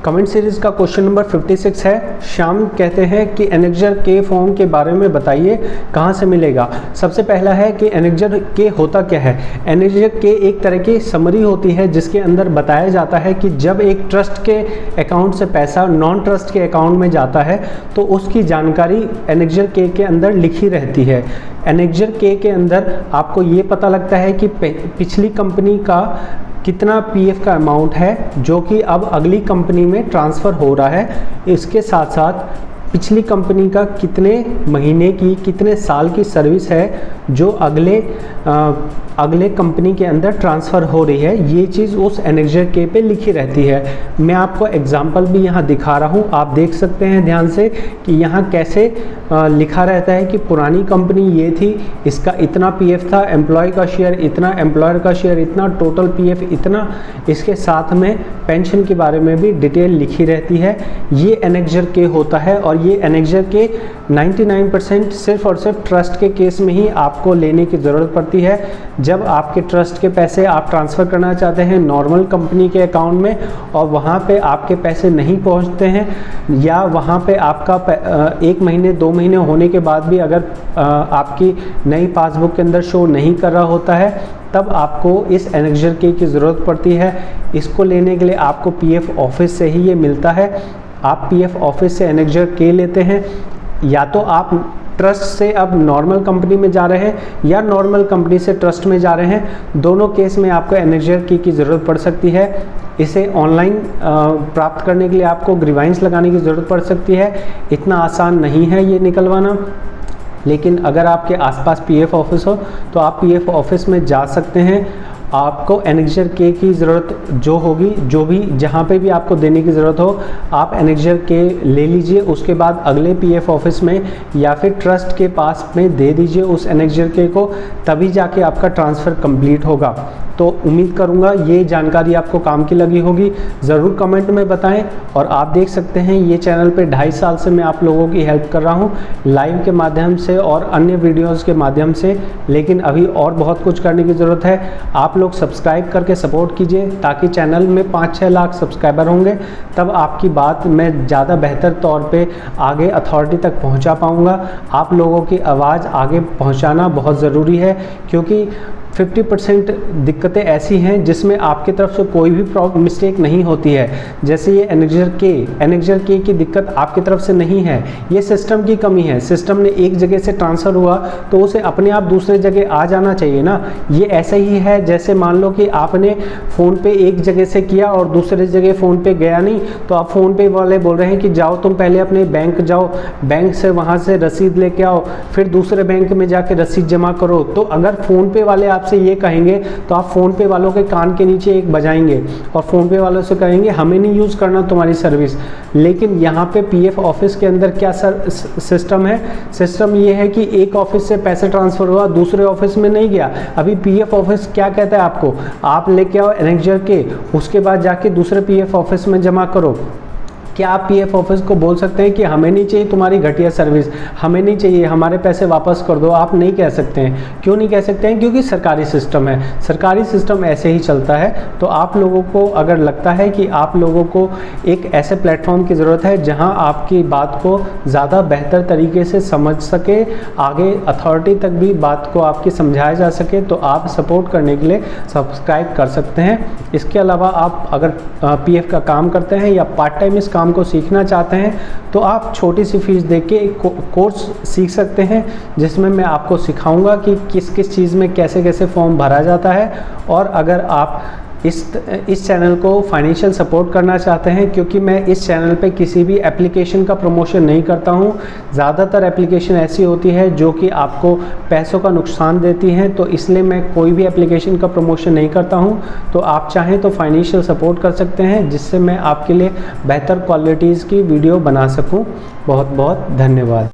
Comment series का question number 56 है। श्याम कहते हैं कि एनेक्जर के फॉर्म के बारे में बताइए, कहाँ से मिलेगा। सबसे पहला है कि एनेक्जर के होता क्या है। एनेक्जर के एक तरह की समरी होती है जिसके अंदर बताया जाता है कि जब एक ट्रस्ट के अकाउंट से पैसा नॉन ट्रस्ट के अकाउंट में जाता है तो उसकी जानकारी एनेक्जर के अंदर लिखी रहती है। एनेक्जर के अंदर आपको ये पता लगता है कि पिछली कंपनी का कितना पीएफ का अमाउंट है जो कि अब अगली कंपनी में ट्रांसफ़र हो रहा है। इसके साथ साथ पिछली कंपनी का कितने महीने की कितने साल की सर्विस है जो अगले कंपनी के अंदर ट्रांसफ़र हो रही है, ये चीज़ उस एनेक्जर के पे लिखी रहती है। मैं आपको एग्जांपल भी यहाँ दिखा रहा हूँ, आप देख सकते हैं ध्यान से कि यहाँ कैसे लिखा रहता है कि पुरानी कंपनी ये थी, इसका इतना पीएफ था, एम्प्लॉय का शेयर इतना, एम्प्लॉयर का शेयर इतना, टोटल पीएफ इतना, इसके साथ में पेंशन के बारे में भी डिटेल लिखी रहती है। ये एनेक्जर के होता है और ये एनेक्जर के 99% सिर्फ और सिर्फ ट्रस्ट के केस में ही आपको लेने की ज़रूरत पड़ती है। जब आपके ट्रस्ट के पैसे आप ट्रांसफ़र करना चाहते हैं नॉर्मल कंपनी के अकाउंट में और वहाँ पे आपके पैसे नहीं पहुँचते हैं या वहाँ पे आपका 1 महीने 2 महीने होने के बाद भी अगर आपकी नई पासबुक के अंदर शो नहीं कर रहा होता है, तब आपको इस एनेक्जर के की ज़रूरत पड़ती है। इसको लेने के लिए आपको पीएफ ऑफिस से ही ये मिलता है। आप पीएफ ऑफिस से एनेक्जर के लेते हैं, या तो आप ट्रस्ट से अब नॉर्मल कंपनी में जा रहे हैं या नॉर्मल कंपनी से ट्रस्ट में जा रहे हैं, दोनों केस में आपको एनेक्जर की ज़रूरत पड़ सकती है। इसे ऑनलाइन प्राप्त करने के लिए आपको ग्रीवाइंस लगाने की ज़रूरत पड़ सकती है। इतना आसान नहीं है ये निकलवाना, लेकिन अगर आपके आसपास पीएफ ऑफिस हो तो आप पीएफ ऑफिस में जा सकते हैं। आपको एनेक्जर के की ज़रूरत जो होगी, जो भी जहाँ पे भी आपको देने की ज़रूरत हो, आप एनेक्जर के ले लीजिए। उसके बाद अगले पीएफ ऑफिस में या फिर ट्रस्ट के पास में दे दीजिए उस एनेक्जर के को, तभी जाके आपका ट्रांसफ़र कंप्लीट होगा। तो उम्मीद करूँगा ये जानकारी आपको काम की लगी होगी। ज़रूर कमेंट में बताएं। और आप देख सकते हैं ये चैनल पे 2.5 साल से मैं आप लोगों की हेल्प कर रहा हूँ, लाइव के माध्यम से और अन्य वीडियोस के माध्यम से, लेकिन अभी और बहुत कुछ करने की ज़रूरत है। आप लोग सब्सक्राइब करके सपोर्ट कीजिए ताकि चैनल में 5-6 लाख सब्सक्राइबर होंगे, तब आपकी बात मैं ज़्यादा बेहतर तौर पे आगे अथॉरिटी तक पहुंचा पाऊंगा। आप लोगों की आवाज़ आगे पहुंचाना बहुत ज़रूरी है, क्योंकि 50% दिक्कतें ऐसी हैं जिसमें आपकी तरफ से कोई भी मिस्टेक नहीं होती है। जैसे ये एनेक्जर के की दिक्कत आपकी तरफ से नहीं है, ये सिस्टम की कमी है। सिस्टम ने एक जगह से ट्रांसफ़र हुआ तो उसे अपने आप दूसरे जगह आ जाना चाहिए ना। ये ऐसा ही है जैसे मान लो कि आपने फ़ोन पे एक जगह से किया और दूसरे जगह फ़ोन पे गया नहीं, तो आप फ़ोन पे वाले बोल रहे हैं कि जाओ तुम पहले अपने बैंक जाओ, बैंक से वहाँ से रसीद लेके आओ, फिर दूसरे बैंक में जाके रसीद जमा करो। तो अगर फ़ोन पे वाले आपसे ये कहेंगे तो आप फ़ोन पे वालों के कान के नीचे एक बजाएंगे और फ़ोन पे वालों से कहेंगे हमें नहीं यूज़ करना तुम्हारी सर्विस। लेकिन यहाँ पे पीएफ ऑफिस के अंदर क्या सिस्टम है, सिस्टम ये है कि एक ऑफिस से पैसे ट्रांसफ़र हुआ, दूसरे ऑफिस में नहीं गया। अभी पीएफ ऑफिस क्या कहता है आपको, आप लेके आओ एनेक्जर के, उसके बाद जाके दूसरे पीएफ ऑफिस में जमा करो। क्या आप पीएफ ऑफिस को बोल सकते हैं कि हमें नहीं चाहिए तुम्हारी घटिया सर्विस, हमें नहीं चाहिए, हमारे पैसे वापस कर दो? आप नहीं कह सकते हैं। क्यों नहीं कह सकते हैं? क्योंकि सरकारी सिस्टम है, सरकारी सिस्टम ऐसे ही चलता है। तो आप लोगों को अगर लगता है कि आप लोगों को एक ऐसे प्लेटफॉर्म की ज़रूरत है जहां आपकी बात को ज़्यादा बेहतर तरीके से समझ सके, आगे अथॉरिटी तक भी बात को आपकी समझाया जा सके, तो आप सपोर्ट करने के लिए सब्सक्राइब कर सकते हैं। इसके अलावा आप अगर पीएफ का काम करते हैं या पार्ट टाइम इस काम को सीखना चाहते हैं तो आप छोटी सी फीस दे के एक कोर्स सीख सकते हैं, जिसमें मैं आपको सिखाऊंगा कि किस किस चीज़ में कैसे कैसे फॉर्म भरा जाता है। और अगर आप इस चैनल को फाइनेंशियल सपोर्ट करना चाहते हैं, क्योंकि मैं इस चैनल पे किसी भी एप्लीकेशन का प्रमोशन नहीं करता हूं, ज़्यादातर एप्लीकेशन ऐसी होती है जो कि आपको पैसों का नुकसान देती हैं, तो इसलिए मैं कोई भी एप्लीकेशन का प्रमोशन नहीं करता हूं। तो आप चाहें तो फाइनेंशियल सपोर्ट कर सकते हैं, जिससे मैं आपके लिए बेहतर क्वालिटीज़ की वीडियो बना सकूँ। बहुत बहुत धन्यवाद।